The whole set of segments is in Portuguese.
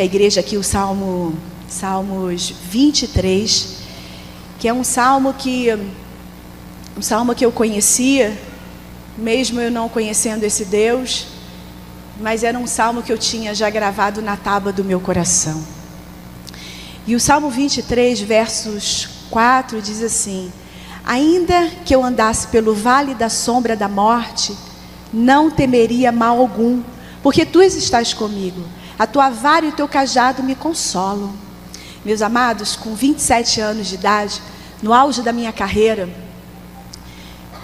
A igreja aqui, o Salmos 23, que é um salmo que eu conhecia, mesmo eu não conhecendo esse Deus, mas era um salmo que eu tinha já gravado na tábua do meu coração. E o Salmo 23, versos 4, diz assim: ainda que eu andasse pelo vale da sombra da morte, não temeria mal algum, porque tu estás comigo. A tua vara e o teu cajado me consolam. Meus amados, com 27 anos de idade, no auge da minha carreira,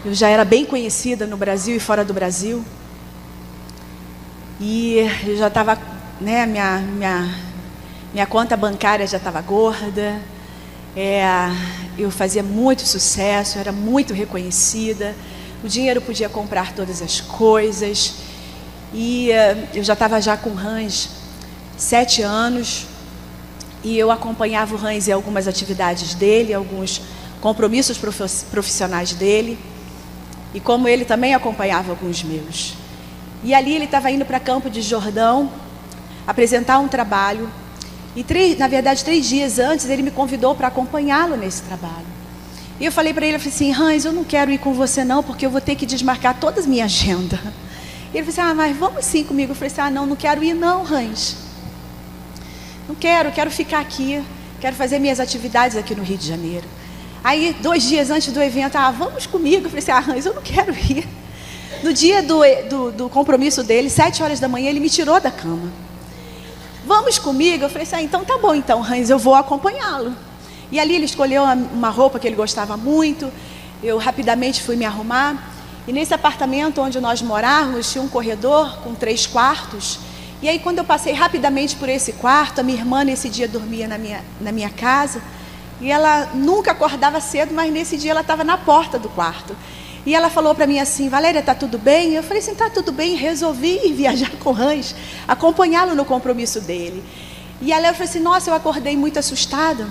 eu já era bem conhecida no Brasil e fora do Brasil. E eu já estava, né, minha conta bancária já estava gorda. Eu fazia muito sucesso, era muito reconhecida. O dinheiro podia comprar todas as coisas. E eu já estava já com o Hans 7 anos. E eu acompanhava o Hans em algumas atividades dele, alguns compromissos profissionais dele. E como ele também acompanhava alguns meus. E ali ele estava indo para Campo de Jordão apresentar um trabalho. E na verdade 3 dias antes ele me convidou para acompanhá-lo nesse trabalho. E eu falei para ele, eu falei assim: Hans, eu não quero ir com você não, porque eu vou ter que desmarcar toda a minha agenda. E ele falou assim: mas vamos sim comigo. Eu falei assim: não quero ir não, Hans. Não quero ficar aqui. Quero fazer minhas atividades aqui no Rio de Janeiro. Aí 2 dias antes do evento, vamos comigo. Eu falei assim: Hans, eu não quero ir. No dia do compromisso dele, 7 horas da manhã, ele me tirou da cama. Vamos comigo? Eu falei assim: então tá bom, então, Hans, eu vou acompanhá-lo. E ali ele escolheu uma roupa que ele gostava muito. Eu rapidamente fui me arrumar. E nesse apartamento onde nós morávamos, tinha um corredor com 3 quartos. E aí quando eu passei rapidamente por esse quarto, a minha irmã nesse dia dormia na minha casa. E ela nunca acordava cedo, mas nesse dia ela estava na porta do quarto. E ela falou para mim assim: Valéria, tá tudo bem? Eu falei assim: tá tudo bem. Resolvi ir viajar com o Hans, acompanhá-lo no compromisso dele. E ela falou assim: nossa, eu acordei muito assustada.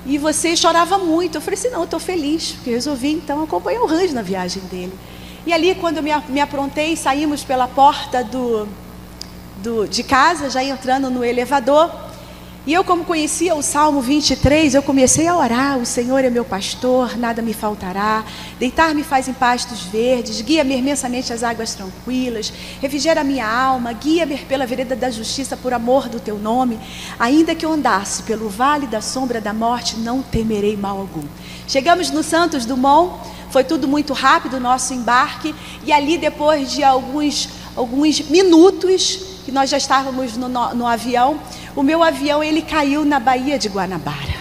E você chorava muito. Eu falei assim: não, eu estou feliz, porque eu resolvi então acompanhar o Hans na viagem dele. E ali quando eu me aprontei, saímos pela porta de casa, já entrando no elevador. E eu, como conhecia o Salmo 23, eu comecei a orar: o Senhor é meu pastor, nada me faltará. Deitar-me faz em pastos verdes, guia-me imensamente às águas tranquilas. Refrigera a minha alma, guia-me pela vereda da justiça por amor do teu nome. Ainda que eu andasse pelo vale da sombra da morte, não temerei mal algum. Chegamos no Santos Dumont, foi tudo muito rápido o nosso embarque. E ali, depois de alguns minutos que nós já estávamos no avião, o meu avião ele caiu na Baía de Guanabara.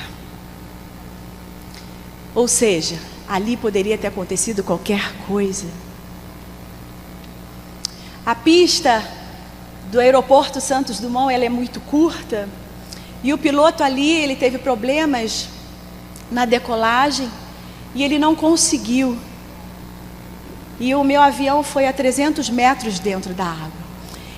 Ou seja, ali poderia ter acontecido qualquer coisa. A pista do aeroporto Santos Dumont ela é muito curta. E o piloto ali, ele teve problemas na decolagem e ele não conseguiu. E o meu avião foi a 300 metros dentro da água.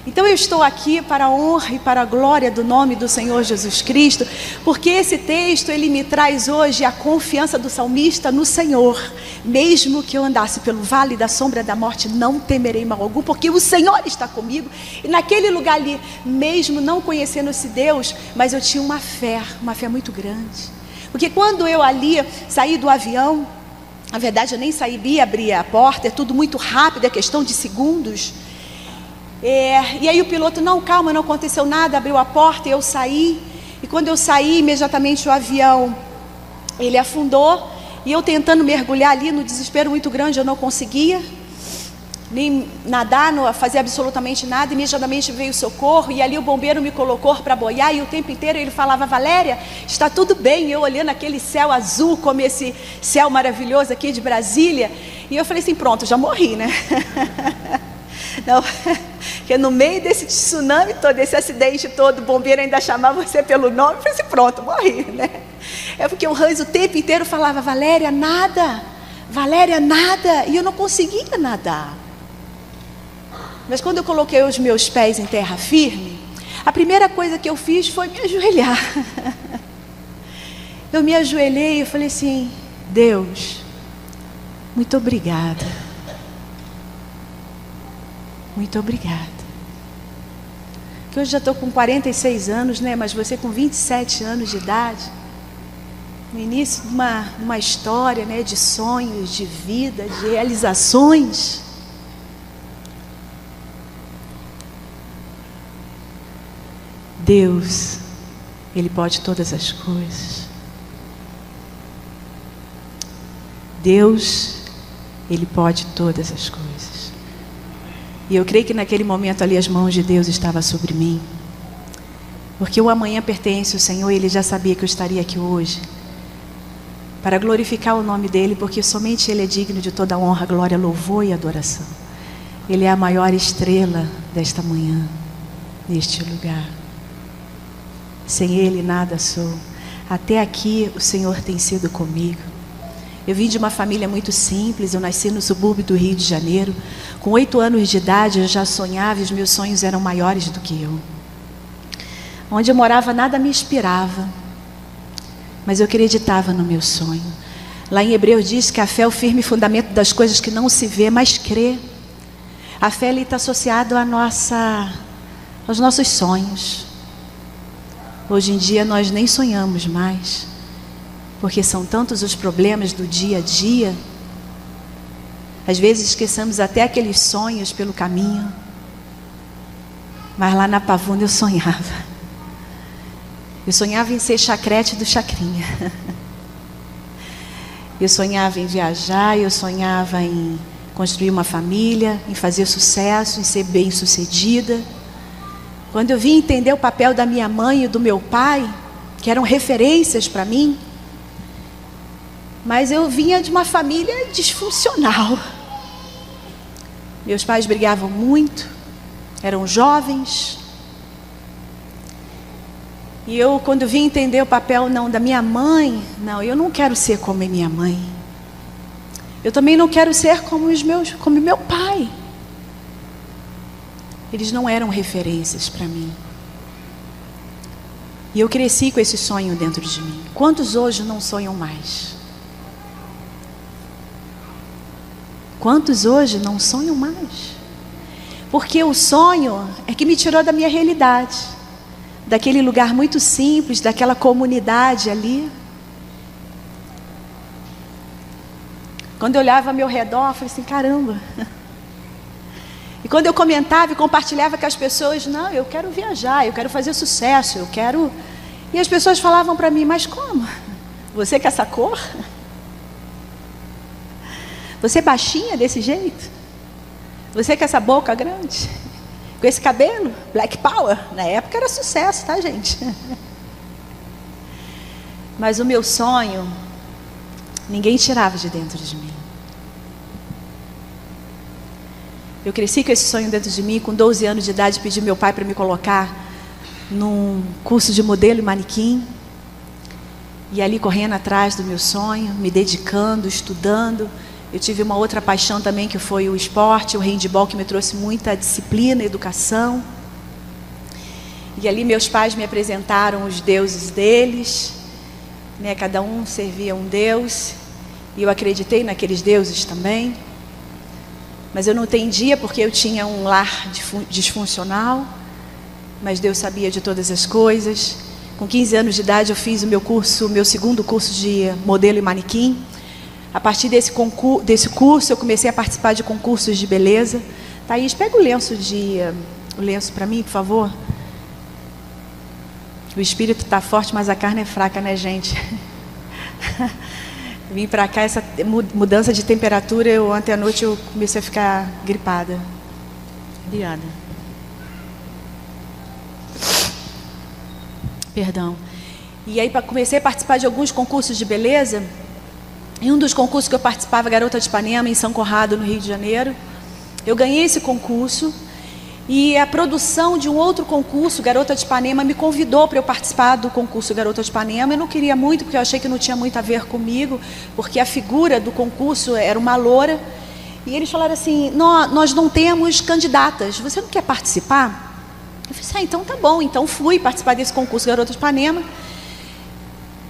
Então eu estou aqui para a honra e para a glória do nome do Senhor Jesus Cristo, porque esse texto ele me traz hoje a confiança do salmista no Senhor. Mesmo que eu andasse pelo vale da sombra da morte, não temerei mal algum, porque o Senhor está comigo. E naquele lugar ali, mesmo não conhecendo esse Deus, mas eu tinha uma fé muito grande. Porque quando eu ali saí do avião, na verdade eu nem saí, abri a porta, é tudo muito rápido, é questão de segundos. E aí o piloto: não, calma, não aconteceu nada, abriu a porta e eu saí. E quando eu saí, imediatamente o avião ele afundou. E eu tentando mergulhar ali no desespero muito grande, eu não conseguia nem nadar, não fazer absolutamente nada. Imediatamente veio o socorro e ali o bombeiro me colocou para boiar. E o tempo inteiro ele falava: Valéria, está tudo bem. E eu olhando aquele céu azul, como esse céu maravilhoso aqui de Brasília. E eu falei assim: pronto, já morri, né? Não, porque no meio desse tsunami todo, desse acidente todo, o bombeiro ainda chamava você pelo nome. Eu falei assim: pronto, morri, né? É porque o Hans o tempo inteiro falava: Valéria, nada, Valéria, nada. E eu não conseguia nadar. Mas quando eu coloquei os meus pés em terra firme, a primeira coisa que eu fiz foi me ajoelhar. Eu me ajoelhei e falei assim: Deus, muito obrigada. Muito obrigada. que hoje já estou com 46 anos, né? Mas você com 27 anos de idade, no início de uma história, né? De sonhos, de vida, de realizações. Deus, Ele pode todas as coisas. Deus, Ele pode todas as coisas. E eu creio que naquele momento ali as mãos de Deus estavam sobre mim. Porque o amanhã pertence ao Senhor e Ele já sabia que eu estaria aqui hoje. Para glorificar o nome dEle, porque somente Ele é digno de toda honra, glória, louvor e adoração. Ele é a maior estrela desta manhã, neste lugar. Sem Ele nada sou. Até aqui o Senhor tem sido comigo. Eu vim de uma família muito simples, eu nasci no subúrbio do Rio de Janeiro. Com 8 anos de idade eu já sonhava e os meus sonhos eram maiores do que eu. Onde eu morava nada me inspirava, mas eu acreditava no meu sonho. Lá em Hebreus diz que a fé é o firme fundamento das coisas que não se vê, mas crê. A fé está associada aos nossos sonhos. Hoje em dia nós nem sonhamos mais, porque são tantos os problemas do dia a dia. Às vezes esquecemos até aqueles sonhos pelo caminho. Mas lá na Pavuna eu sonhava. Eu sonhava em ser chacrete do Chacrinha. Eu sonhava em viajar, eu sonhava em construir uma família, em fazer sucesso, em ser bem-sucedida. Quando eu vim entender o papel da minha mãe e do meu pai, que eram referências para mim, mas eu vinha de uma família disfuncional. Meus pais brigavam muito, eram jovens. E eu, quando vim entender o papel da minha mãe, eu não quero ser como a minha mãe. Eu também não quero ser como meu pai. Eles não eram referências para mim. E eu cresci com esse sonho dentro de mim. Quantos hoje não sonham mais? Quantos hoje não sonham mais? Porque o sonho é que me tirou da minha realidade, daquele lugar muito simples, daquela comunidade ali. Quando eu olhava ao meu redor, eu falei assim, caramba. E quando eu comentava e compartilhava com as pessoas, não, eu quero viajar, eu quero fazer sucesso, eu quero... E as pessoas falavam para mim, mas como? Você com essa cor? Você baixinha desse jeito? Você com essa boca grande? Com esse cabelo? Black Power? Na época era sucesso, tá, gente? Mas o meu sonho, ninguém tirava de dentro de mim. Eu cresci com esse sonho dentro de mim. Com 12 anos de idade, pedi meu pai para me colocar num curso de modelo e manequim. E ali correndo atrás do meu sonho, me dedicando, estudando. Eu tive uma outra paixão também, que foi o esporte, o handebol, que me trouxe muita disciplina, educação. E ali meus pais me apresentaram os deuses deles, né? Cada um servia um deus, e eu acreditei naqueles deuses também. Mas eu não entendia porque eu tinha um lar disfuncional, mas Deus sabia de todas as coisas. Com 15 anos de idade eu fiz o meu segundo curso de modelo e manequim. A partir desse curso eu comecei a participar de concursos de beleza. Thaís, pega o lenço para mim, por favor. O espírito está forte, mas a carne é fraca, né, gente? Vim para cá, essa mudança de temperatura, ontem à noite eu comecei a ficar gripada. Obrigada. Perdão. E aí comecei a participar de alguns concursos de beleza. Em um dos concursos que eu participava, Garota de Ipanema, em São Conrado, no Rio de Janeiro, eu ganhei esse concurso. E a produção de um outro concurso, Garota de Ipanema, me convidou para eu participar do concurso Garota de Ipanema. Eu não queria muito, porque eu achei que não tinha muito a ver comigo, porque a figura do concurso era uma loura. E eles falaram assim, nós não temos candidatas, você não quer participar? Eu falei, então tá bom. Então fui participar desse concurso Garota de Ipanema.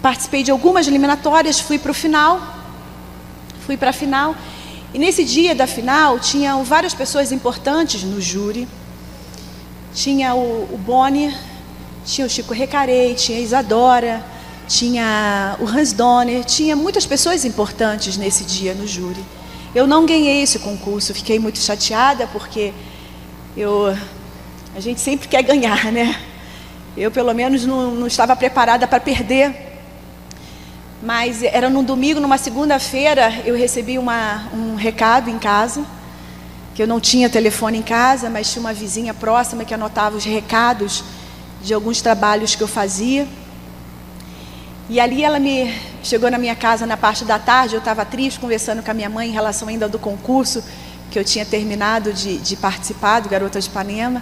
Participei de algumas eliminatórias, fui para a final. E nesse dia da final, tinham várias pessoas importantes no júri. tinha o Boni, tinha o Chico Recarey, tinha a Isadora, tinha o Hans Donner, tinha muitas pessoas importantes nesse dia no júri. Eu não ganhei esse concurso, fiquei muito chateada, porque a gente sempre quer ganhar, né? Eu, pelo menos, não estava preparada para perder. Mas era num domingo, numa segunda-feira, eu recebi um recado em casa, que eu não tinha telefone em casa, mas tinha uma vizinha próxima que anotava os recados de alguns trabalhos que eu fazia. E ali ela chegou na minha casa na parte da tarde. Eu estava triste, conversando com a minha mãe em relação ainda do concurso que eu tinha terminado de participar, do Garota de Ipanema.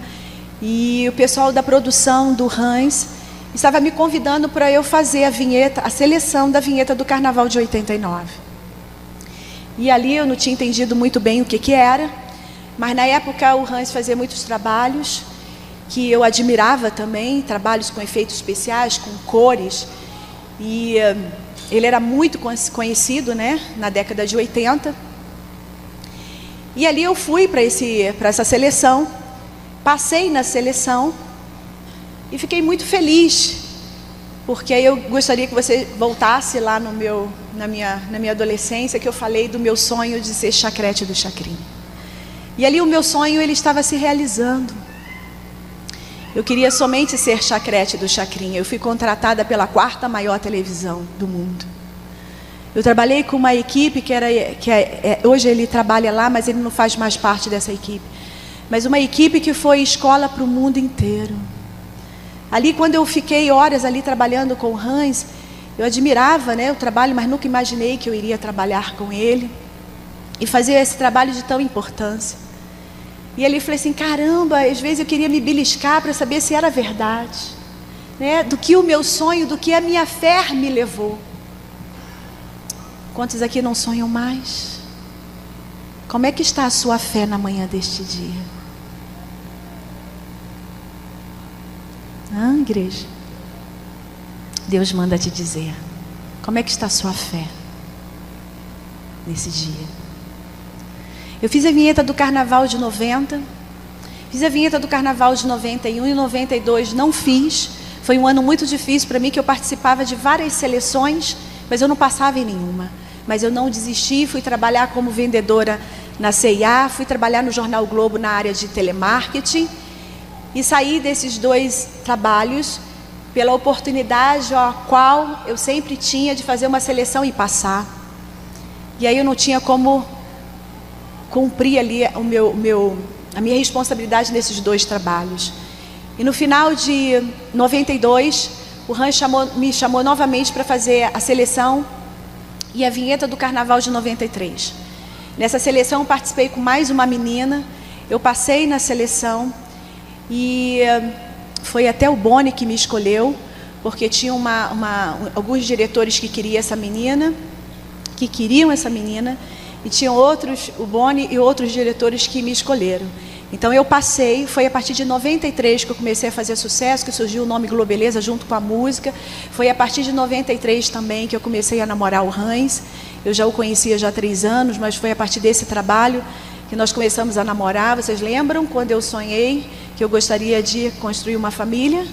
E o pessoal da produção do Hans estava me convidando para eu fazer a seleção da vinheta do Carnaval de 89. E ali eu não tinha entendido muito bem o que era, mas na época o Hans fazia muitos trabalhos que eu admirava também, trabalhos com efeitos especiais, com cores. E ele era muito conhecido, né, na década de 80. E ali eu fui para essa seleção, passei na seleção e fiquei muito feliz, porque aí eu gostaria que você voltasse lá na minha adolescência, que eu falei do meu sonho de ser chacrete do Chacrinha. E ali o meu sonho, ele estava se realizando. Eu queria somente ser chacrete do Chacrinha. Eu fui contratada pela 4ª maior televisão do mundo. Eu trabalhei com uma equipe hoje ele trabalha lá, mas ele não faz mais parte dessa equipe. Mas uma equipe que foi escola para o mundo inteiro. Ali, quando eu fiquei horas ali trabalhando com o Hans, eu admirava, né, o trabalho, mas nunca imaginei que eu iria trabalhar com ele e fazer esse trabalho de tão importância. E ele falou assim: caramba, às vezes eu queria me beliscar para saber se era verdade, né? Do que o meu sonho, do que a minha fé me levou. Quantos aqui não sonham mais? Como é que está a sua fé na manhã deste dia? Igreja? Deus manda te dizer. Como é que está a sua fé nesse dia? Eu fiz a vinheta do Carnaval de 90, fiz a vinheta do Carnaval de 91 e 92 não fiz. Foi um ano muito difícil para mim, que eu participava de várias seleções, mas eu não passava em nenhuma. Mas eu não desisti, fui trabalhar como vendedora na C&A, fui trabalhar no Jornal o Globo na área de telemarketing e saí desses 2 trabalhos pela oportunidade a qual eu sempre tinha de fazer uma seleção e passar. E aí eu não tinha como cumprir ali a minha responsabilidade nesses 2 trabalhos. E no final de 92, o Hans me chamou novamente para fazer a seleção e a vinheta do Carnaval de 93. Nessa seleção eu participei com mais uma menina, eu passei na seleção e foi até o Boni que me escolheu, porque tinha alguns diretores que queriam essa menina, e tinham outros, o Boni e outros diretores que me escolheram. Então eu passei, foi a partir de 93 que eu comecei a fazer sucesso, que surgiu o nome Globeleza junto com a música. Foi a partir de 93 também que eu comecei a namorar o Hans. Eu já o conhecia já há 3 anos, mas foi a partir desse trabalho que nós começamos a namorar. Vocês lembram quando eu sonhei que eu gostaria de construir uma família?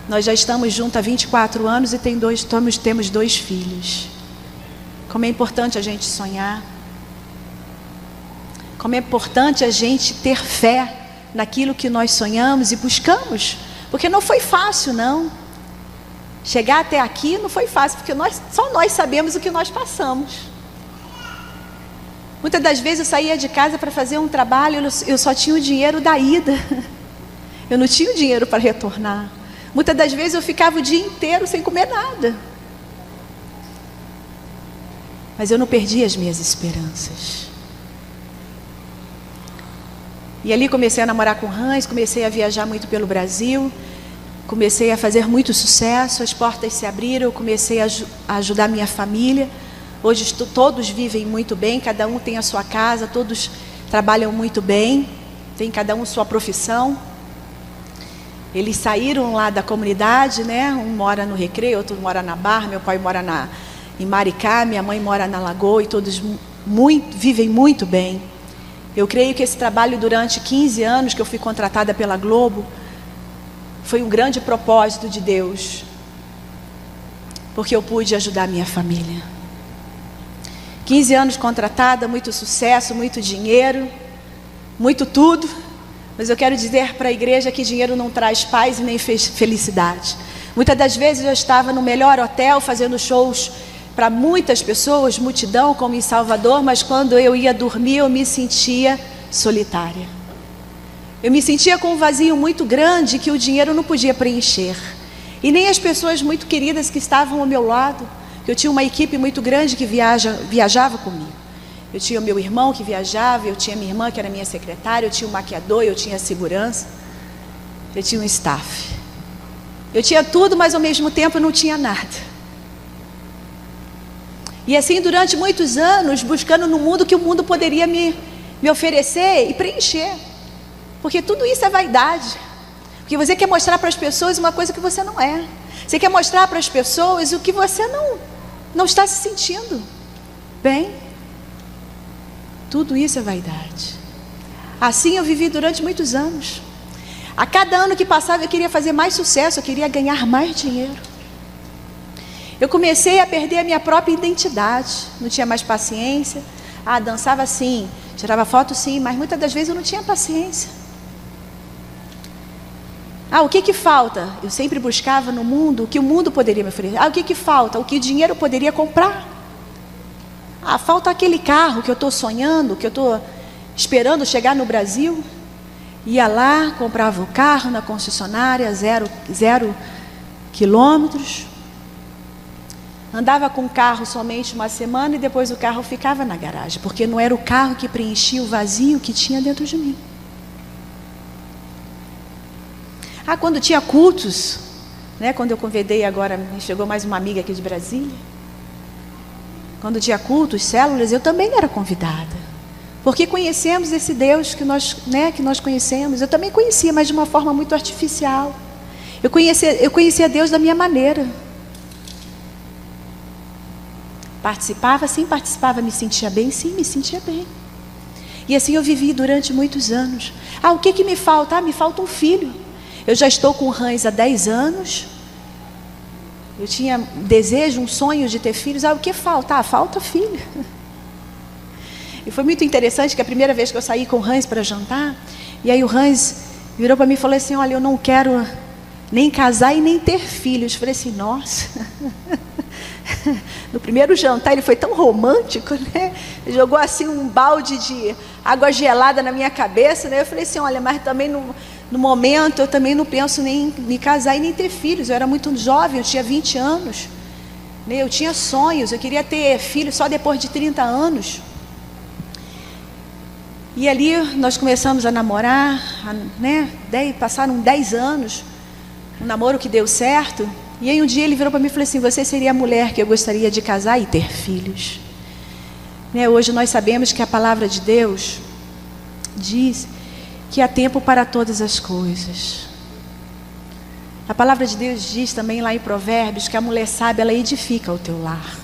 Nós já estamos juntos há 24 anos e temos 2 filhos. Como é importante a gente sonhar. Como é importante a gente ter fé naquilo que nós sonhamos e buscamos. Porque não foi fácil, não. Chegar até aqui não foi fácil, porque só nós sabemos o que nós passamos. Muitas das vezes eu saía de casa para fazer um trabalho, eu só tinha o dinheiro da ida. Eu não tinha o dinheiro para retornar. Muitas das vezes eu ficava o dia inteiro sem comer nada. Mas eu não perdi as minhas esperanças. E ali comecei a namorar com o Hans, comecei a viajar muito pelo Brasil, comecei a fazer muito sucesso, as portas se abriram, eu comecei a ajudar minha família. Hoje todos vivem muito bem, cada um tem a sua casa, todos trabalham muito bem, tem cada um sua profissão. Eles saíram lá da comunidade, né? Um mora no Recreio, outro mora na Barra, meu pai mora em Maricá, minha mãe mora na Lagoa, e todos vivem muito bem. Eu creio que esse trabalho durante 15 anos que eu fui contratada pela Globo foi um grande propósito de Deus, porque eu pude ajudar a minha família. 15 anos contratada, muito sucesso, muito dinheiro, muito tudo. Mas eu quero dizer para a igreja que dinheiro não traz paz e nem felicidade. Muitas das vezes eu estava no melhor hotel fazendo shows para muitas pessoas, multidão, como em Salvador, mas quando eu ia dormir eu me sentia solitária. Eu me sentia com um vazio muito grande que o dinheiro não podia preencher. E nem as pessoas muito queridas que estavam ao meu lado, que eu tinha uma equipe muito grande que viajava comigo. Eu tinha o meu irmão que viajava, eu tinha minha irmã que era minha secretária, eu tinha um maquiador, eu tinha segurança, eu tinha um staff. Eu tinha tudo, mas ao mesmo tempo eu não tinha nada. E assim durante muitos anos, buscando no mundo o que o mundo poderia me oferecer e preencher. Porque tudo isso é vaidade. Porque você quer mostrar para as pessoas uma coisa que você não é. Você quer mostrar para as pessoas o que você não está se sentindo bem. Tudo isso é vaidade. Assim eu vivi durante muitos anos. A cada ano que passava eu queria fazer mais sucesso, eu queria ganhar mais dinheiro. Eu comecei a perder a minha própria identidade. Não tinha mais paciência. Dançava sim, tirava foto sim, mas muitas das vezes eu não tinha paciência. O que falta? Eu sempre buscava no mundo o que o mundo poderia me oferecer. O que falta? O que o dinheiro poderia comprar. Falta aquele carro que eu estou sonhando, que eu estou esperando chegar no Brasil. Ia lá, comprava o carro na concessionária, zero quilômetros. Andava com o carro somente uma semana e depois o carro ficava na garagem, porque não era o carro que preenchia o vazio que tinha dentro de mim. Quando tinha cultos, né, quando eu convidei agora, chegou mais uma amiga aqui de Brasília. Quando tinha cultos, células, eu também era convidada. Porque conhecemos esse Deus que nós conhecemos. Eu também conhecia, mas de uma forma muito artificial. Eu conhecia Deus da minha maneira. Participava, sim, participava. Me sentia bem, sim, me sentia bem. E assim eu vivi durante muitos anos. O que me falta? Me falta um filho. Eu já estou com o Hans há 10 anos. Eu tinha um desejo, um sonho de ter filhos. O que falta? Falta filho. E foi muito interessante que a primeira vez que eu saí com o Hans para jantar, e aí o Hans virou para mim e falou assim: olha, eu não quero nem casar e nem ter filhos. Eu falei assim, nossa. No primeiro jantar ele foi tão romântico, né? Ele jogou assim um balde de água gelada na minha cabeça, né? Eu falei assim, olha, mas também no momento eu também não penso nem em me casar e nem ter filhos. Eu era muito jovem, eu tinha 20 anos, né? Eu tinha sonhos, eu queria ter filhos só depois de 30 anos. E ali nós começamos a namorar, né? Passaram 10 anos, um namoro que deu certo. E aí um dia ele virou para mim e falou assim: você seria a mulher que eu gostaria de casar e ter filhos, né? Hoje nós sabemos que a palavra de Deus diz que há tempo para todas as coisas. A palavra de Deus diz também lá em Provérbios que a mulher sábia, ela edifica o teu lar,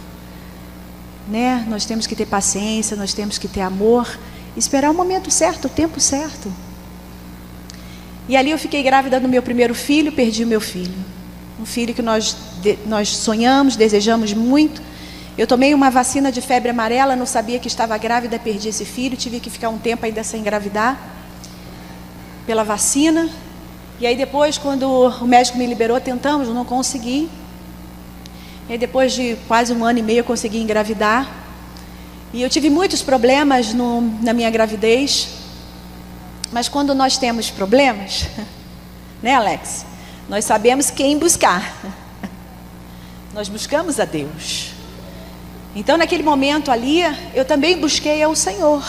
né? Nós temos que ter paciência, nós temos que ter amor, esperar o momento certo, o tempo certo. E ali eu fiquei grávida do meu primeiro filho, perdi o meu filho. Um filho que nós sonhamos, desejamos muito. Eu tomei uma vacina de febre amarela, não sabia que estava grávida, perdi esse filho. Tive que ficar um tempo ainda sem engravidar pela vacina. E aí depois, quando o médico me liberou, tentamos, não consegui. E aí depois de quase 1 ano e meio eu consegui engravidar. E eu tive muitos problemas na minha gravidez. Mas quando nós temos problemas, né, Alex? Nós sabemos quem buscar. Nós buscamos a Deus. Então naquele momento ali, eu também busquei ao Senhor.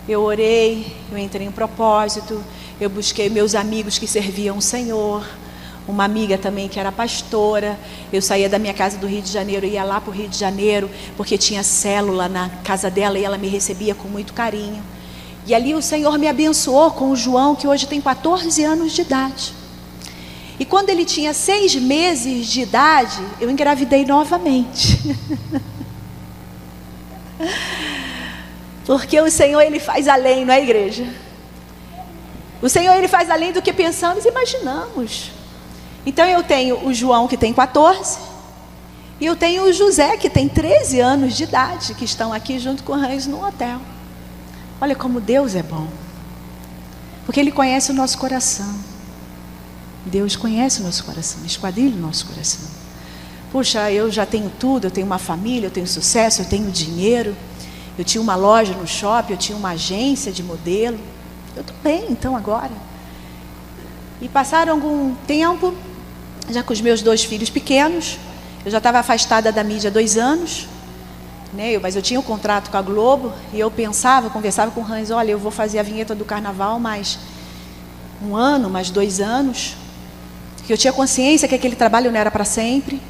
Eu orei, eu entrei em propósito, eu busquei meus amigos que serviam o Senhor. Uma amiga também que era pastora. Eu saía da minha casa do Rio de Janeiro, ia lá para o Rio de Janeiro, porque tinha célula na casa dela e ela me recebia com muito carinho. E ali o Senhor me abençoou com o João, que hoje tem 14 anos de idade. E quando ele tinha 6 meses de idade, eu engravidei novamente. Porque o Senhor, Ele faz além, não é, igreja? O Senhor, Ele faz além do que pensamos e imaginamos. Então eu tenho o João, que tem 14, e eu tenho o José, que tem 13 anos de idade, que estão aqui junto com o Hans no hotel. Olha como Deus é bom. Porque Ele conhece o nosso coração. Deus conhece o nosso coração, esquadrilha o nosso coração. Puxa, eu já tenho tudo, eu tenho uma família, eu tenho sucesso, eu tenho dinheiro. Eu tinha uma loja no shopping, eu tinha uma agência de modelo. Eu estou bem, então, agora. E passaram algum tempo, já com os meus 2 filhos pequenos. Eu já estava afastada da mídia há 2 anos, né? Mas eu tinha um contrato com a Globo. E eu pensava, conversava com o Hans, olha, eu vou fazer a vinheta do carnaval mais 1 ano, mais 2 anos. Que eu tinha consciência que aquele trabalho não era para sempre.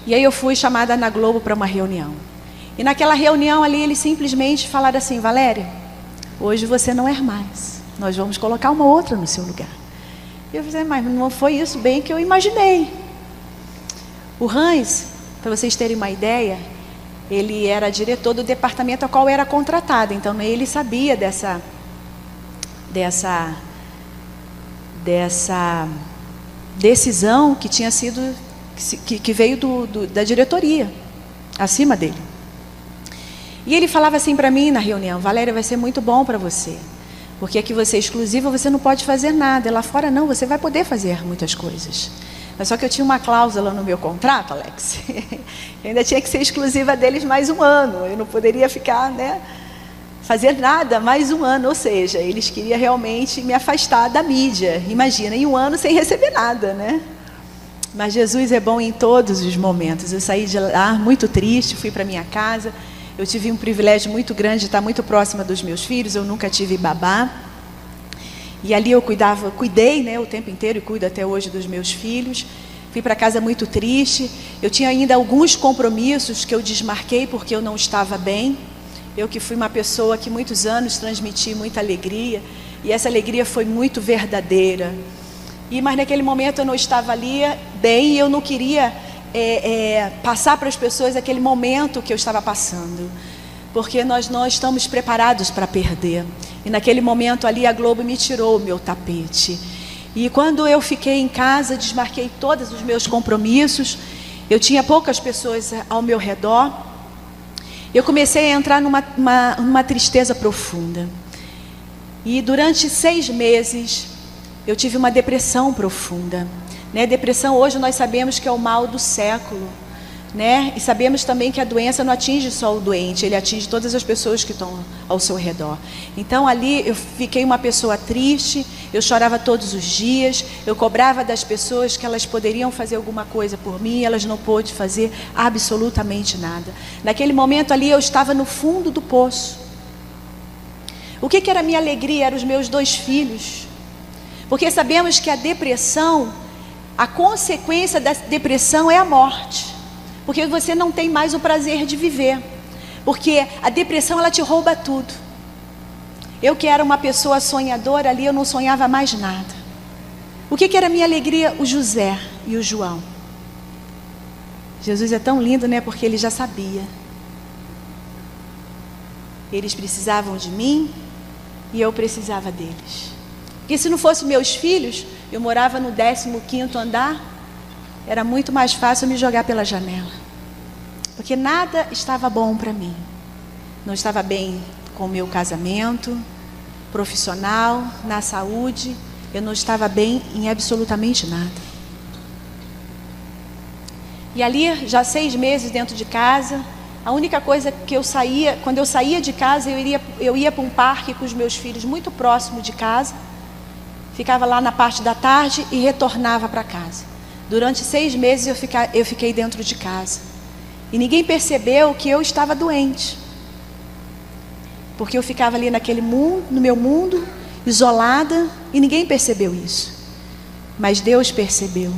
E aí eu fui chamada na Globo para uma reunião. E naquela reunião ali, eles simplesmente falaram assim: Valéria, hoje você não é mais. Nós vamos colocar uma outra no seu lugar. E eu falei, mas não foi isso bem que eu imaginei. O Hans, para vocês terem uma ideia, ele era diretor do departamento ao qual era contratado. Então ele sabia dessa decisão que tinha sido, que veio da diretoria, acima dele. E ele falava assim para mim na reunião: Valéria, vai ser muito bom para você, porque aqui você é exclusiva, você não pode fazer nada. E lá fora não, você vai poder fazer muitas coisas. Mas só que eu tinha uma cláusula no meu contrato, Alex. Eu ainda tinha que ser exclusiva deles mais 1 ano. Eu não poderia ficar, né, fazer nada mais 1 ano. Ou seja, eles queriam realmente me afastar da mídia. Imagina, em 1 ano sem receber nada, né? Mas Jesus é bom em todos os momentos. Eu saí de lá muito triste, fui para minha casa. Eu tive um privilégio muito grande de estar muito próxima dos meus filhos. Eu nunca tive babá. E ali eu cuidei, né, o tempo inteiro, e cuido até hoje dos meus filhos. Fui para casa muito triste. Eu tinha ainda alguns compromissos que eu desmarquei porque eu não estava bem. Eu que fui uma pessoa que muitos anos transmiti muita alegria. E essa alegria foi muito verdadeira. Mas naquele momento eu não estava ali bem e eu não queria passar para as pessoas aquele momento que eu estava passando, porque nós não estamos preparados para perder. E naquele momento ali a Globo me tirou o meu tapete. E quando eu fiquei em casa, desmarquei todos os meus compromissos, eu tinha poucas pessoas ao meu redor, eu comecei a entrar numa tristeza profunda. E durante 6 meses eu tive uma depressão profunda, né? Depressão hoje nós sabemos que é o mal do século, né? E sabemos também que a doença não atinge só o doente, ele atinge todas as pessoas que estão ao seu redor. Então ali eu fiquei uma pessoa triste, eu chorava todos os dias, eu cobrava das pessoas que elas poderiam fazer alguma coisa por mim, elas não pôde fazer absolutamente nada. Naquele momento ali eu estava no fundo do poço. O que era a minha alegria? Eram os meus 2 filhos. Porque sabemos que a depressão, a consequência da depressão é a morte. Porque você não tem mais o prazer de viver. Porque a depressão, ela te rouba tudo. Eu que era uma pessoa sonhadora ali, eu não sonhava mais nada. O que era a minha alegria? O José e o João. Jesus é tão lindo, né? Porque ele já sabia. Eles precisavam de mim e eu precisava deles. Porque se não fossem meus filhos, eu morava no 15º andar, era muito mais fácil me jogar pela janela. Porque nada estava bom para mim. Não estava bem com o meu casamento, profissional, na saúde. Eu não estava bem em absolutamente nada. E ali, já 6 meses dentro de casa, a única coisa que eu saía, quando eu saía de casa, eu ia para um parque com os meus filhos muito próximo de casa. Ficava lá na parte da tarde e retornava para casa. Durante 6 meses eu fiquei dentro de casa. E ninguém percebeu que eu estava doente. Porque eu ficava ali naquele mundo, no meu mundo, isolada, e ninguém percebeu isso. Mas Deus percebeu.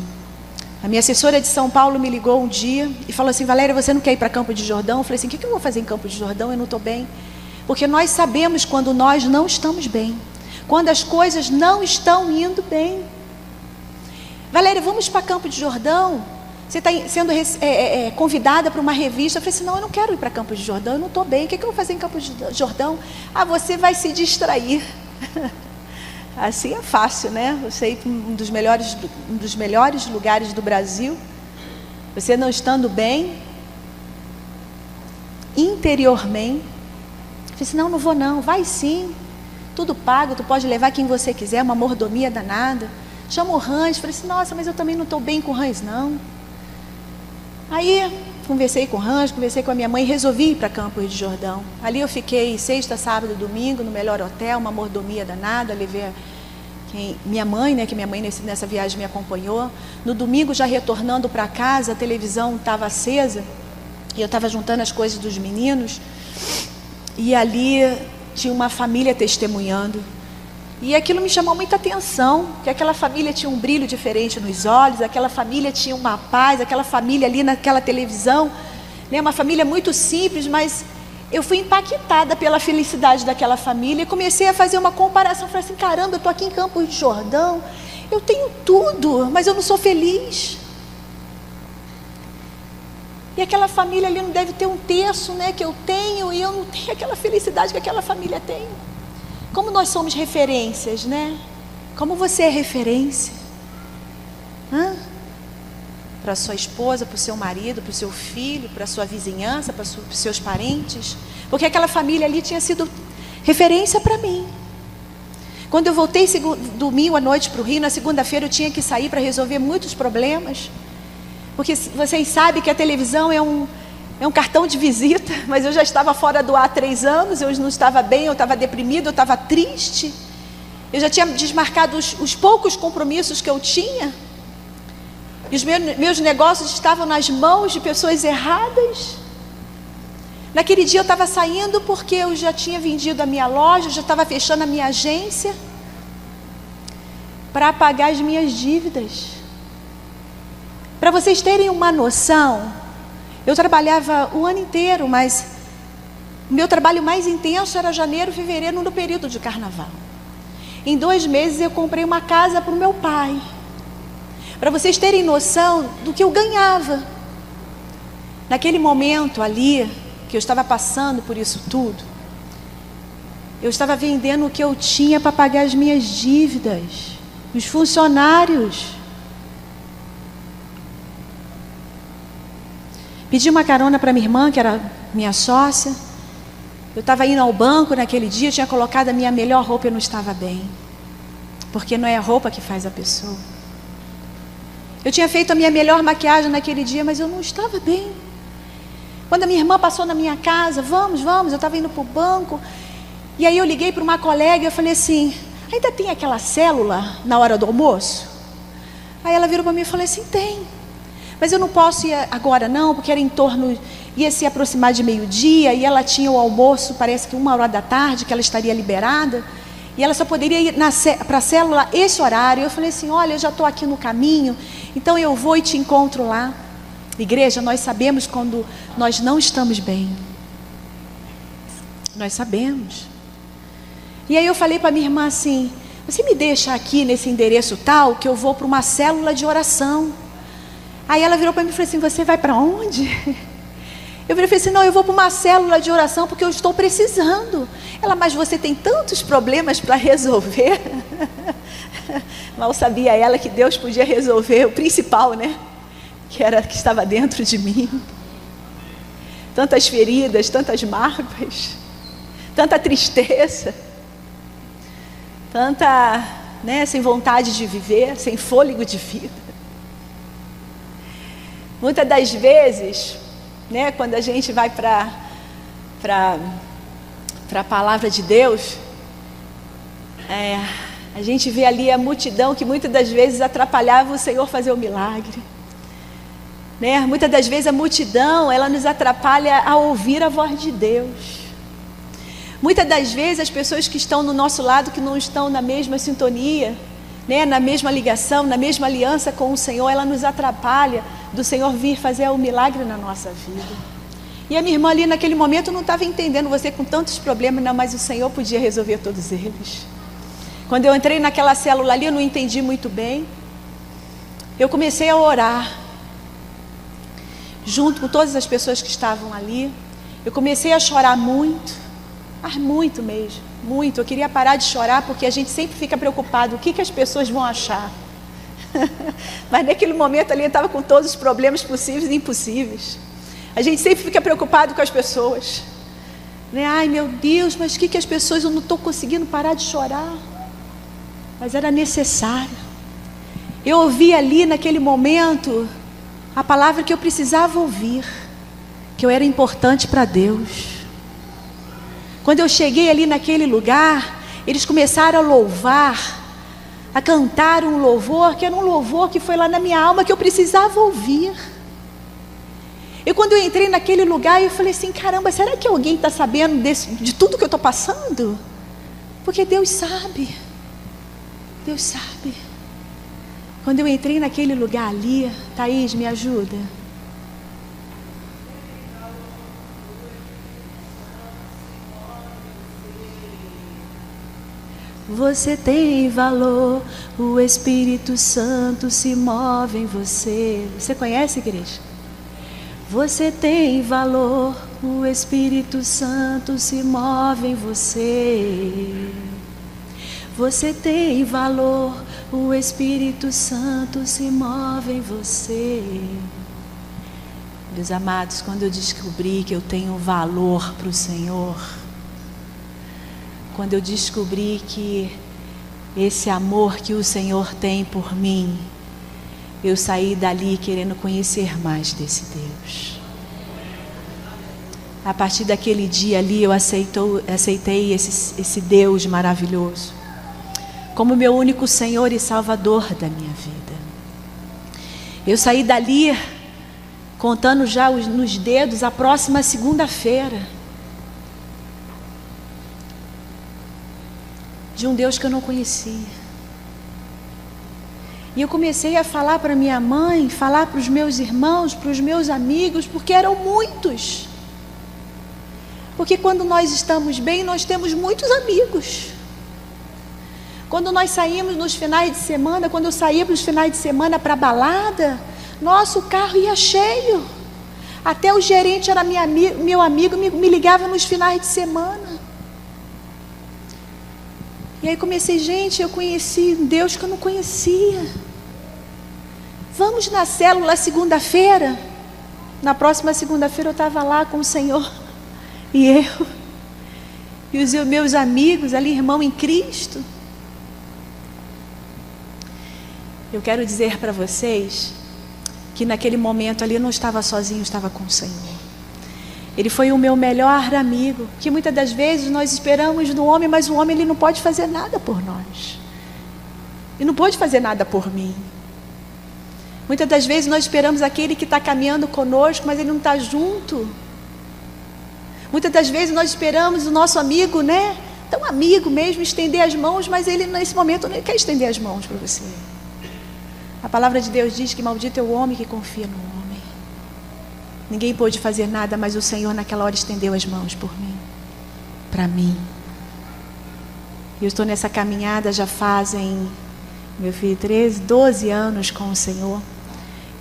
A minha assessora de São Paulo me ligou um dia e falou assim: Valéria, você não quer ir para Campo de Jordão? Eu falei assim: o que eu vou fazer em Campo de Jordão? Eu não estou bem. Porque nós sabemos quando nós não estamos bem. Quando as coisas não estão indo bem. Valéria, vamos para Campo de Jordão? Você está sendo convidada para uma revista. Eu falei assim, não, eu não quero ir para Campos do Jordão, eu não estou bem, o que eu vou fazer em Campos do Jordão? Ah, você vai se distrair. Assim é fácil, né? Você ir para um dos melhores lugares do Brasil, você não estando bem, interiormente. Eu falei assim, não, não vou não, vai sim, tudo pago, tu pode levar quem você quiser, uma mordomia danada. Chama o Hans. Falei assim, nossa, mas eu também não estou bem com o Hans não. Aí conversei com o Hans, conversei com a minha mãe e resolvi ir para Campos do Jordão. Ali eu fiquei sexta, sábado e domingo no melhor hotel, uma mordomia danada, levei minha mãe, né, que minha mãe nessa viagem me acompanhou. No domingo, já retornando para casa, a televisão estava acesa e eu estava juntando as coisas dos meninos e ali tinha uma família testemunhando. E aquilo me chamou muita atenção, que aquela família tinha um brilho diferente nos olhos, aquela família tinha uma paz, aquela família ali naquela televisão, né, uma família muito simples, mas eu fui impactada pela felicidade daquela família e comecei a fazer uma comparação. Falei assim, caramba, eu estou aqui em Campos do Jordão, eu tenho tudo, mas eu não sou feliz. E aquela família ali não deve ter um terço, né, que eu tenho, e eu não tenho aquela felicidade que aquela família tem. Como nós somos referências, né? Como você é referência? Para a sua esposa, para o seu marido, para o seu filho, para a sua vizinhança, para os seus parentes. Porque aquela família ali tinha sido referência para mim. Quando eu voltei domingo à noite para o Rio, na segunda-feira eu tinha que sair para resolver muitos problemas. Porque vocês sabem que a televisão é um cartão de visita, mas eu já estava fora do ar há 3 anos, eu não estava bem, eu estava deprimido, eu estava triste. Eu já tinha desmarcado os poucos compromissos que eu tinha. E os meus negócios estavam nas mãos de pessoas erradas. Naquele dia eu estava saindo porque eu já tinha vendido a minha loja, eu já estava fechando a minha agência para pagar as minhas dívidas. Para vocês terem uma noção, eu trabalhava o ano inteiro, mas o meu trabalho mais intenso era janeiro, fevereiro, no período de carnaval. Em 2 meses eu comprei uma casa para o meu pai. Para vocês terem noção do que eu ganhava. Naquele momento ali, que eu estava passando por isso tudo, eu estava vendendo o que eu tinha para pagar as minhas dívidas, os funcionários. Pedi uma carona para minha irmã, que era minha sócia. Eu estava indo ao banco naquele dia, tinha colocado a minha melhor roupa e eu não estava bem. Porque não é a roupa que faz a pessoa. Eu tinha feito a minha melhor maquiagem naquele dia, mas eu não estava bem. Quando a minha irmã passou na minha casa, vamos, eu estava indo para o banco. E aí eu liguei para uma colega e eu falei assim, ainda tem aquela célula na hora do almoço? Aí ela virou para mim e falou assim, tem. Mas eu não posso ir agora não, porque era ia se aproximar de meio-dia, e ela tinha o almoço, parece que 1h da tarde, que ela estaria liberada, e ela só poderia ir para a célula esse horário. Eu falei assim, olha, eu já estou aqui no caminho, então eu vou e te encontro lá. Igreja, nós sabemos quando nós não estamos bem. Nós sabemos. E aí eu falei para minha irmã assim, você me deixa aqui nesse endereço tal, que eu vou para uma célula de oração. Aí ela virou para mim e falou assim, você vai para onde? Eu falei assim, não, eu vou para uma célula de oração porque eu estou precisando. Ela, mas você tem tantos problemas para resolver. Mal sabia ela que Deus podia resolver o principal, né? Que estava dentro de mim. Tantas feridas, tantas mágoas, tanta tristeza, tanta, né, sem vontade de viver, sem fôlego de vida. Muitas das vezes, né, quando a gente vai para a palavra de Deus, a gente vê ali a multidão que muitas das vezes atrapalhava o Senhor fazer o milagre. Né? Muitas das vezes a multidão, ela nos atrapalha a ouvir a voz de Deus. Muitas das vezes as pessoas que estão no nosso lado, que não estão na mesma sintonia, né, na mesma ligação, na mesma aliança com o Senhor, ela nos atrapalha do Senhor vir fazer o milagre na nossa vida. E a minha irmã ali naquele momento não estava entendendo, você com tantos problemas, não, mas o Senhor podia resolver todos eles. Quando eu entrei naquela célula ali, eu não entendi muito bem. Eu comecei a orar. junto com todas as pessoas que estavam ali. Eu comecei a chorar muito, mas muito mesmo, muito. Eu queria parar de chorar porque a gente sempre fica preocupado, o que as pessoas vão achar. Mas naquele momento ali eu estava com todos os problemas possíveis e impossíveis. A gente sempre fica preocupado com as pessoas, né? Ai meu Deus, mas o que as pessoas, eu não estou conseguindo parar de chorar. Mas era necessário. Eu ouvi ali naquele momento a palavra que eu precisava ouvir, que eu era importante para Deus. Quando eu cheguei ali naquele lugar, eles começaram a louvar, a cantar um louvor, que era um louvor que foi lá na minha alma, que eu precisava ouvir. E quando eu entrei naquele lugar, eu falei assim, caramba, será que alguém está sabendo de tudo que eu estou passando? Porque Deus sabe. Deus sabe. Quando eu entrei naquele lugar ali, Thaís, me ajuda. Você tem valor, o Espírito Santo se move em você. Você conhece, igreja? Você tem valor, o Espírito Santo se move em você. Você tem valor, o Espírito Santo se move em você. Meus amados, quando eu descobri que eu tenho valor para o Senhor, quando eu descobri que esse amor que o Senhor tem por mim, eu saí dali querendo conhecer mais desse Deus. A partir daquele dia ali eu aceitei esse Deus maravilhoso como meu único Senhor e Salvador da minha vida. Eu saí dali contando já nos dedos a próxima segunda-feira de um Deus que eu não conhecia. E eu comecei a falar para minha mãe, falar para os meus irmãos, para os meus amigos, porque eram muitos. Porque quando nós estamos bem, nós temos muitos amigos. Quando nós saímos nos finais de semana, quando eu saía nos finais de semana para a balada, nosso carro ia cheio. Até o gerente era meu amigo, me ligava nos finais de semana. E aí comecei, gente, eu conheci um Deus que eu não conhecia. Vamos na célula segunda-feira. Na próxima segunda-feira eu estava lá com o Senhor. E eu. E os meus amigos ali, irmão em Cristo. Eu quero dizer para vocês que naquele momento ali eu não estava sozinho, eu estava com o Senhor. Ele foi o meu melhor amigo, que muitas das vezes nós esperamos no homem, mas o homem ele não pode fazer nada por nós. Ele não pode fazer nada por mim. Muitas das vezes nós esperamos aquele que está caminhando conosco, mas ele não está junto. Muitas das vezes nós esperamos o nosso amigo, né? Tão amigo mesmo, estender as mãos, mas ele nesse momento não quer estender as mãos para você. A palavra de Deus diz que maldito é o homem que confia no homem. Ninguém pôde fazer nada, mas o Senhor naquela hora estendeu as mãos por mim, para mim. Eu estou nessa caminhada já fazem, meu filho, 13, 12 anos com o Senhor.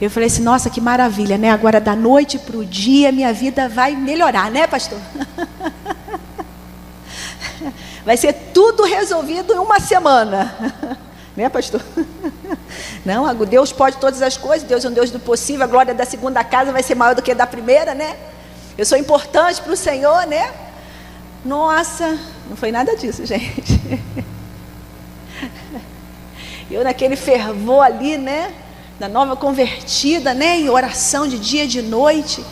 Eu falei assim, nossa, que maravilha, né? Agora da noite para o dia minha vida vai melhorar, né, pastor? Vai ser tudo resolvido em uma semana. Né, pastor? Não, Deus pode todas as coisas, Deus é um Deus do possível, a glória da segunda casa vai ser maior do que a da primeira, né? Eu sou importante para o Senhor, né? Nossa, não foi nada disso, gente. Eu naquele fervor ali, né? Da nova convertida, né? Em oração de dia e de noite,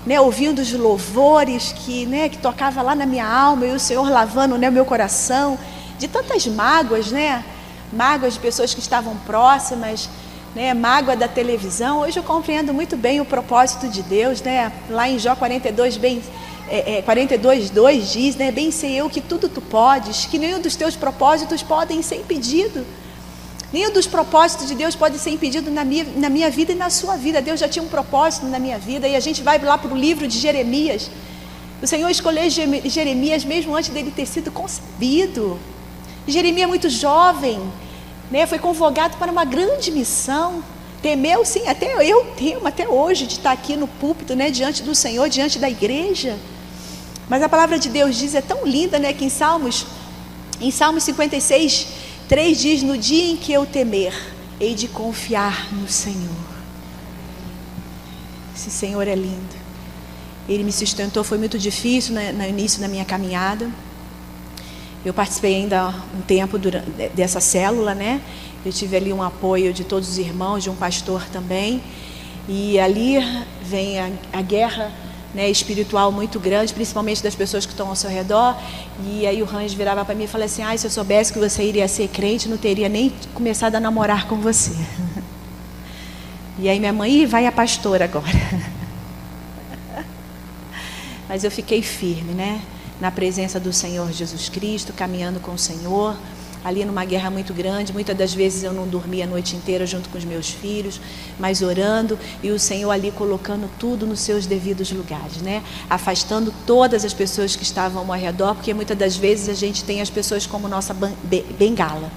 né? Ouvindo os louvores que, né? Que tocava lá na minha alma, e o Senhor lavando, né? O meu coração, de tantas mágoas, né? Mágoas de pessoas que estavam próximas, né? Mágoa da televisão. Hoje eu compreendo muito bem o propósito de Deus, né? Lá em Jó 42, 42:2 diz, né? Bem sei eu que tudo tu podes, que nenhum dos teus propósitos podem ser impedido. Nenhum dos propósitos de Deus pode ser impedido na minha vida e na sua vida. Deus já tinha um propósito na minha vida. E a gente vai lá para o livro de Jeremias. O Senhor escolheu Jeremias mesmo antes dele ter sido concebido. Jeremias muito jovem, né? Foi convocado para uma grande missão. Temeu, sim, até eu temo até hoje de estar aqui no púlpito, né, diante do Senhor, diante da igreja. Mas a palavra de Deus diz, é tão linda, né, que em Salmos 56, 3 diz: no dia em que eu temer, hei de confiar no Senhor. Esse Senhor é lindo. Ele me sustentou, foi muito difícil no início da minha caminhada. Eu participei ainda um tempo dessa célula, né? Eu tive ali um apoio de todos os irmãos, de um pastor também. E ali vem a guerra, né, espiritual muito grande, principalmente das pessoas que estão ao seu redor. E aí o Hans virava para mim e falava assim: se eu soubesse que você iria ser crente, não teria nem começado a namorar com você. E aí minha mãe: vai a pastora agora. Mas eu fiquei firme, né, na presença do Senhor Jesus Cristo, caminhando com o Senhor, ali numa guerra muito grande. Muitas das vezes eu não dormia a noite inteira junto com os meus filhos, mas orando, e o Senhor ali colocando tudo nos seus devidos lugares, né? Afastando todas as pessoas que estavam ao redor, porque muitas das vezes a gente tem as pessoas como nossa bengala,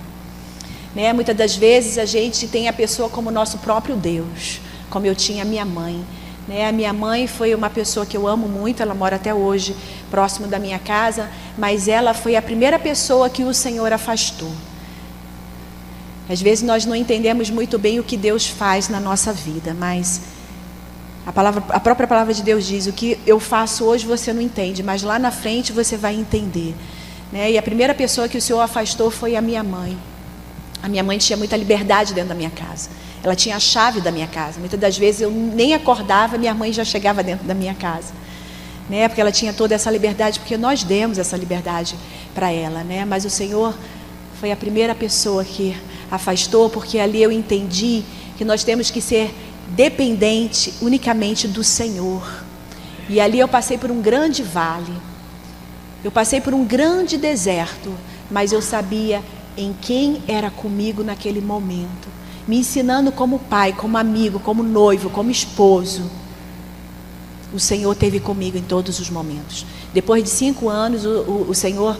né? Muitas das vezes a gente tem a pessoa como nosso próprio Deus, como eu tinha a minha mãe, né? A minha mãe foi uma pessoa que eu amo muito, ela mora até hoje próximo da minha casa, mas ela foi a primeira pessoa que o Senhor afastou. Às vezes nós não entendemos muito bem o que Deus faz na nossa vida, mas a própria palavra de Deus diz: o que eu faço hoje você não entende, mas lá na frente você vai entender, né? E a primeira pessoa que o Senhor afastou foi a minha mãe. A minha mãe tinha muita liberdade dentro da minha casa. Ela tinha a chave da minha casa. Muitas das vezes eu nem acordava, minha mãe já chegava dentro da minha casa, né? Porque ela tinha toda essa liberdade, porque nós demos essa liberdade para ela, né? Mas o Senhor foi a primeira pessoa que afastou, porque ali eu entendi que nós temos que ser dependente unicamente do Senhor. E ali eu passei por um grande vale, eu passei por um grande deserto, mas eu sabia em quem era comigo naquele momento, me ensinando como pai, como amigo, como noivo, como esposo. O Senhor esteve comigo em todos os momentos. Depois de 5 anos, o Senhor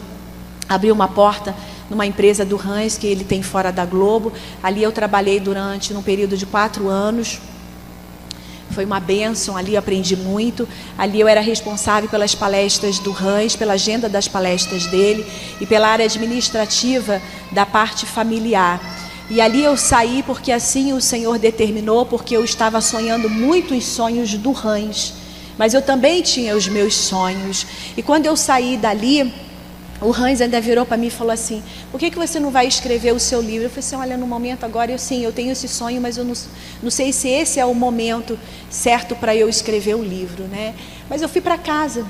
abriu uma porta numa empresa do Hans, que ele tem fora da Globo. Ali eu trabalhei num período de 4 anos. Foi uma bênção, ali eu aprendi muito. Ali eu era responsável pelas palestras do Hans, pela agenda das palestras dele e pela área administrativa da parte familiar. E ali eu saí porque assim o Senhor determinou, porque eu estava sonhando muito os sonhos do Hans, mas eu também tinha os meus sonhos. E quando eu saí dali, o Hans ainda virou para mim e falou assim: por que você não vai escrever o seu livro? Eu falei assim: olha, no momento agora eu tenho esse sonho, mas eu não sei se esse é o momento certo para eu escrever o livro, né? Mas eu fui para casa,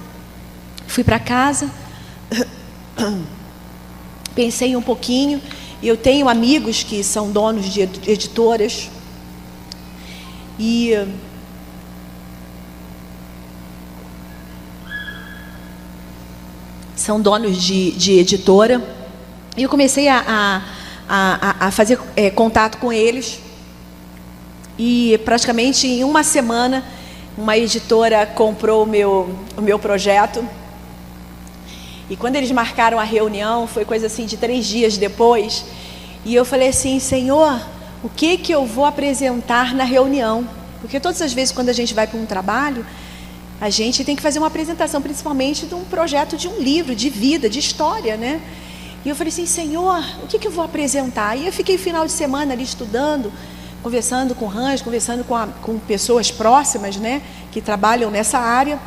pensei um pouquinho. Eu tenho amigos que são donos de editoras, e são donos de editora, e eu comecei a fazer contato com eles, e praticamente em uma semana uma editora comprou o meu projeto. E quando eles marcaram a reunião, foi coisa assim de 3 dias depois, e eu falei assim: Senhor, o que eu vou apresentar na reunião? Porque todas as vezes quando a gente vai para um trabalho, a gente tem que fazer uma apresentação, principalmente de um projeto, de um livro, de vida, de história, né? E eu falei assim: Senhor, o que eu vou apresentar? E eu fiquei final de semana ali estudando, conversando com o Hans, conversando com pessoas próximas, né, que trabalham nessa área.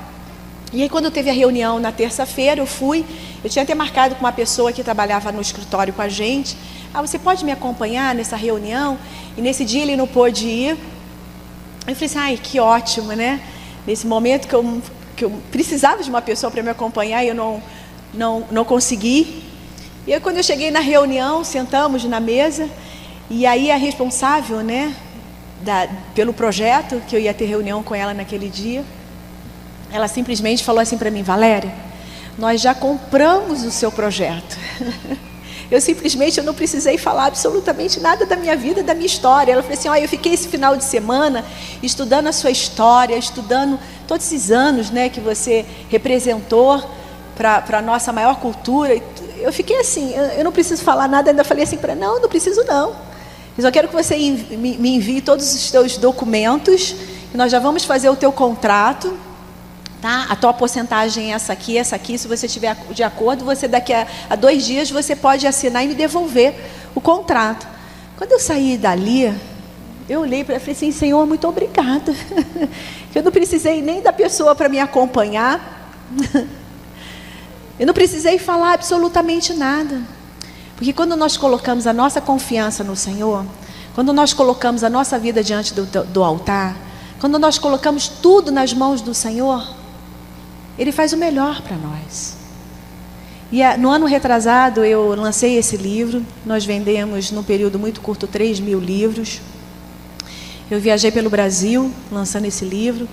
E aí quando teve a reunião na terça-feira, eu tinha até marcado com uma pessoa que trabalhava no escritório com a gente: você pode me acompanhar nessa reunião? E nesse dia ele não pôde ir. Eu falei assim: que ótimo, né? Nesse momento que eu precisava de uma pessoa para me acompanhar, e eu não consegui. E aí quando eu cheguei na reunião, sentamos na mesa, e aí a responsável, né, pelo projeto, que eu ia ter reunião com ela naquele dia, ela simplesmente falou assim para mim: Valéria, nós já compramos o seu projeto. Eu não precisei falar absolutamente nada da minha vida, da minha história. Ela falou assim: eu fiquei esse final de semana estudando a sua história, estudando todos esses anos, né, que você representou para a nossa maior cultura. Eu fiquei assim, eu não preciso falar nada. Ainda falei assim para ela: não preciso não. Eu só quero que você me envie todos os teus documentos, e nós já vamos fazer o teu contrato, tá? A tua porcentagem é essa aqui, essa aqui. Se você estiver de acordo, você daqui a 2 dias você pode assinar e me devolver o contrato. Quando eu saí dali, eu olhei para ele e falei assim: Senhor, muito obrigada. Eu não precisei nem da pessoa para me acompanhar. Eu não precisei falar absolutamente nada. Porque quando nós colocamos a nossa confiança no Senhor, quando nós colocamos a nossa vida diante do altar, quando nós colocamos tudo nas mãos do Senhor, Ele faz o melhor para nós. E no ano retrasado eu lancei esse livro. Nós vendemos num período muito curto 3.000 livros. Eu viajei pelo Brasil lançando esse livro,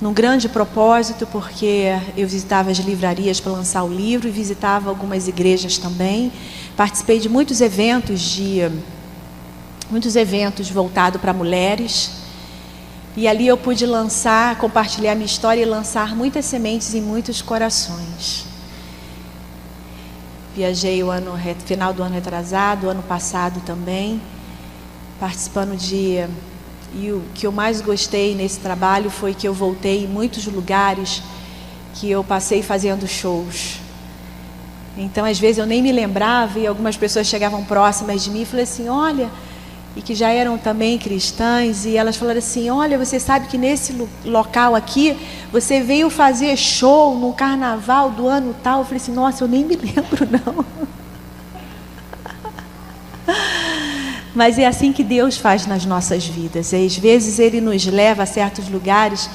num grande propósito, porque eu visitava as livrarias para lançar o livro e visitava algumas igrejas também. Participei de muitos eventos voltados para mulheres. E ali eu pude compartilhar minha história e lançar muitas sementes em muitos corações. Viajei final do ano retrasado, ano passado também, participando e o que eu mais gostei nesse trabalho foi que eu voltei em muitos lugares que eu passei fazendo shows. Então, às vezes eu nem me lembrava, e algumas pessoas chegavam próximas de mim e falaram assim: olha, e que já eram também cristãs, e elas falaram assim: olha, você sabe que nesse local aqui, você veio fazer show no carnaval do ano tal. Eu falei assim: nossa, eu nem me lembro não. Mas é assim que Deus faz nas nossas vidas. Às vezes Ele nos leva a certos lugares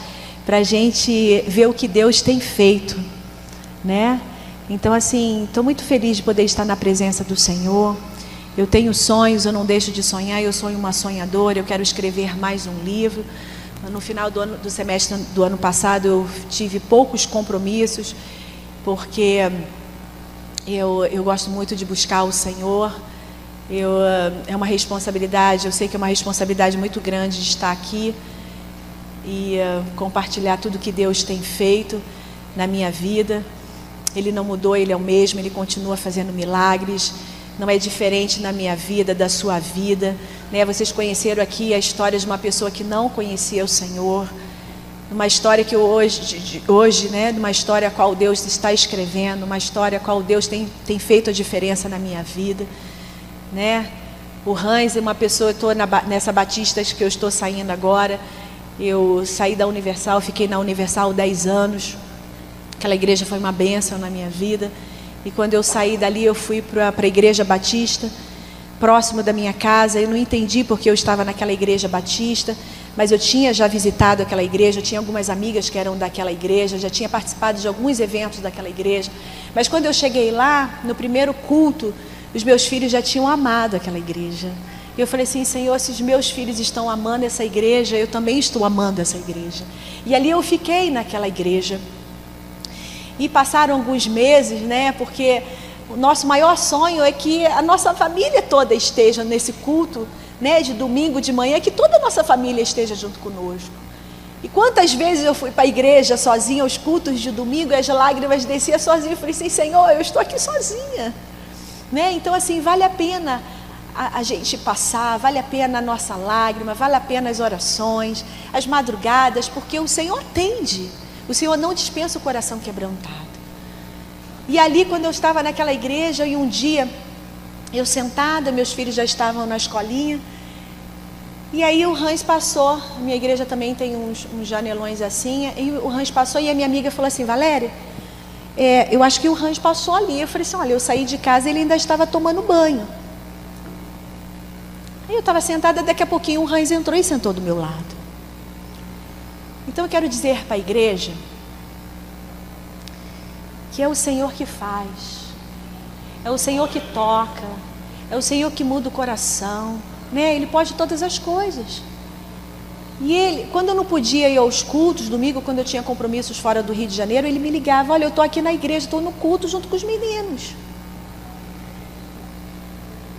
para a gente ver o que Deus tem feito, né? Então, assim, estou muito feliz de poder estar na presença do Senhor. Eu tenho sonhos, eu não deixo de sonhar. Eu sou uma sonhadora, eu quero escrever mais um livro. No final do semestre do ano passado eu tive poucos compromissos, porque eu gosto muito de buscar o Senhor. É uma responsabilidade, eu sei que é uma responsabilidade muito grande de estar aqui e compartilhar tudo que Deus tem feito na minha vida. Ele não mudou, Ele é o mesmo, Ele continua fazendo milagres. Não é diferente na minha vida, da sua vida, né? Vocês conheceram aqui a história de uma pessoa que não conhecia o Senhor, uma história que hoje, né? Uma história a qual Deus está escrevendo, uma história a qual Deus tem feito a diferença na minha vida, né? O Hans é uma pessoa, eu estou nessa Batista que eu estou saindo agora. Eu saí da Universal, fiquei na Universal 10 anos. Aquela igreja foi uma bênção na minha vida. E quando eu saí dali, eu fui para a Igreja Batista, próximo da minha casa. Eu não entendi porque eu estava naquela Igreja Batista, mas eu tinha já visitado aquela igreja, eu tinha algumas amigas que eram daquela igreja, já tinha participado de alguns eventos daquela igreja. Mas quando eu cheguei lá, no primeiro culto, os meus filhos já tinham amado aquela igreja. E eu falei assim: Senhor, se os meus filhos estão amando essa igreja, eu também estou amando essa igreja. E ali eu fiquei naquela igreja. E passaram alguns meses, né? Porque o nosso maior sonho é que a nossa família toda esteja nesse culto, né? De domingo de manhã, que toda a nossa família esteja junto conosco. E quantas vezes eu fui para a igreja sozinha, aos cultos de domingo, e as lágrimas desciam sozinha. Eu falei assim: Senhor, eu estou aqui sozinha, né? Então, assim, vale a pena a gente passar, vale a pena a nossa lágrima, vale a pena as orações, as madrugadas, porque o Senhor atende. O Senhor não dispensa o coração quebrantado. E ali, quando eu estava naquela igreja, e um dia, eu sentada, meus filhos já estavam na escolinha, e aí o Hans passou. Minha igreja também tem uns janelões assim, e o Hans passou, e a minha amiga falou assim: Valéria, eu acho que o Hans passou ali. Eu falei assim: olha, eu saí de casa e ele ainda estava tomando banho. Aí eu estava sentada, daqui a pouquinho o Hans entrou e sentou do meu lado. Então eu quero dizer para a igreja que é o Senhor que faz, é o Senhor que toca, é o Senhor que muda o coração, né? Ele pode todas as coisas. E ele, quando eu não podia ir aos cultos, domingo, quando eu tinha compromissos fora do Rio de Janeiro, ele me ligava: olha, eu estou aqui na igreja, estou no culto junto com os meninos.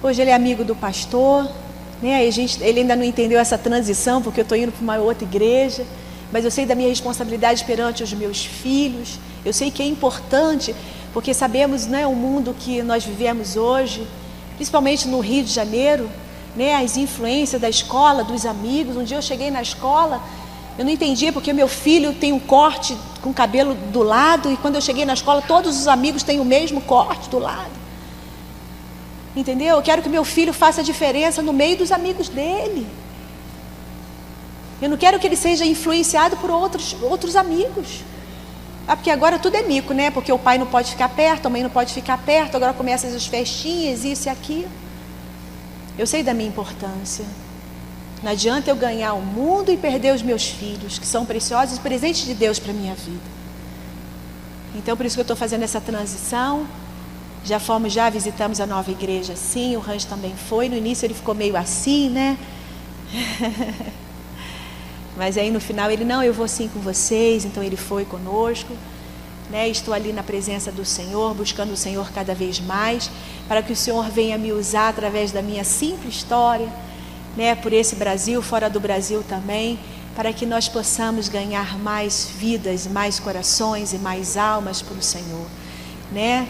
Hoje ele é amigo do pastor, né? Ele ainda não entendeu essa transição, porque eu estou indo para uma outra igreja. Mas eu sei da minha responsabilidade perante os meus filhos. Eu sei que é importante, porque sabemos, né, o mundo que nós vivemos hoje, principalmente no Rio de Janeiro, né, as influências da escola, dos amigos. Um dia eu cheguei na escola, eu não entendia porque meu filho tem um corte com cabelo do lado, e quando eu cheguei na escola, todos os amigos têm o mesmo corte do lado. Entendeu? Eu quero que meu filho faça a diferença no meio dos amigos dele. Eu não quero que ele seja influenciado por outros amigos. Porque agora tudo é mico, né? Porque o pai não pode ficar perto, a mãe não pode ficar perto, agora começam as festinhas, isso e aquilo. Eu sei da minha importância. Não adianta eu ganhar o mundo e perder os meus filhos, que são preciosos, presentes de Deus para a minha vida. Então, por isso que eu estou fazendo essa transição. Já visitamos a nova igreja, sim, o Rancho também foi. No início ele ficou meio assim, né? Mas aí no final ele, não, eu vou sim com vocês. Então ele foi conosco, né? Estou ali na presença do Senhor, buscando o Senhor cada vez mais, para que o Senhor venha me usar através da minha simples história, né? Por esse Brasil, fora do Brasil também, para que nós possamos ganhar mais vidas, mais corações e mais almas para o Senhor, né?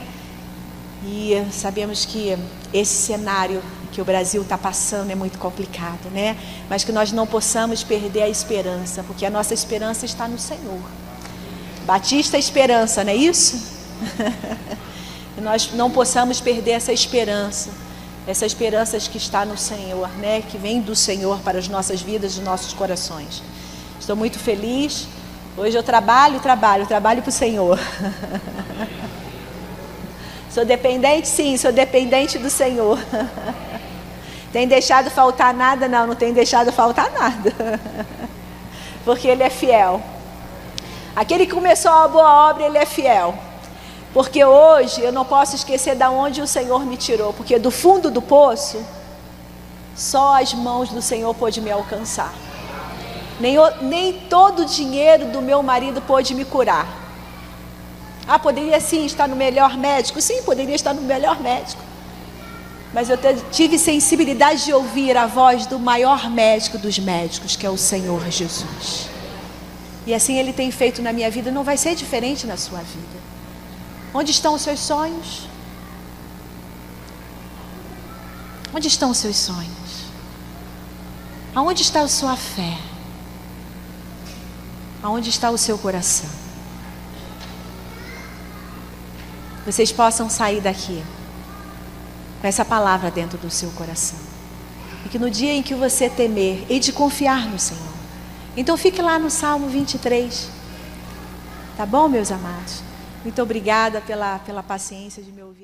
E sabemos que esse cenário que o Brasil está passando é muito complicado, né? Mas que nós não possamos perder a esperança, porque a nossa esperança está no Senhor. Batista Esperança, não é isso? E nós não possamos perder essa esperança que está no Senhor, né? Que vem do Senhor para as nossas vidas, os nossos corações. Estou muito feliz. Hoje eu trabalho para o Senhor. Sou dependente? Sim, sou dependente do Senhor. Tem deixado faltar nada? Não, não tem deixado faltar nada. Porque Ele é fiel. Aquele que começou a boa obra, Ele é fiel. Porque hoje eu não posso esquecer de onde o Senhor me tirou. Porque do fundo do poço, só as mãos do Senhor pôde me alcançar. Nem todo o dinheiro do meu marido pôde me curar. Ah, poderia sim estar no melhor médico? Sim, poderia estar no melhor médico. Mas eu tive sensibilidade de ouvir a voz do maior médico dos médicos, que é o Senhor Jesus. E assim Ele tem feito na minha vida, não vai ser diferente na sua vida. Onde estão os seus sonhos? Onde estão os seus sonhos? Aonde está a sua fé? Aonde está o seu coração? Vocês possam sair daqui com essa palavra dentro do seu coração. E que no dia em que você temer, e de confiar no Senhor. Então fique lá no Salmo 23. Tá bom, meus amados? Muito obrigada pela paciência de me ouvir.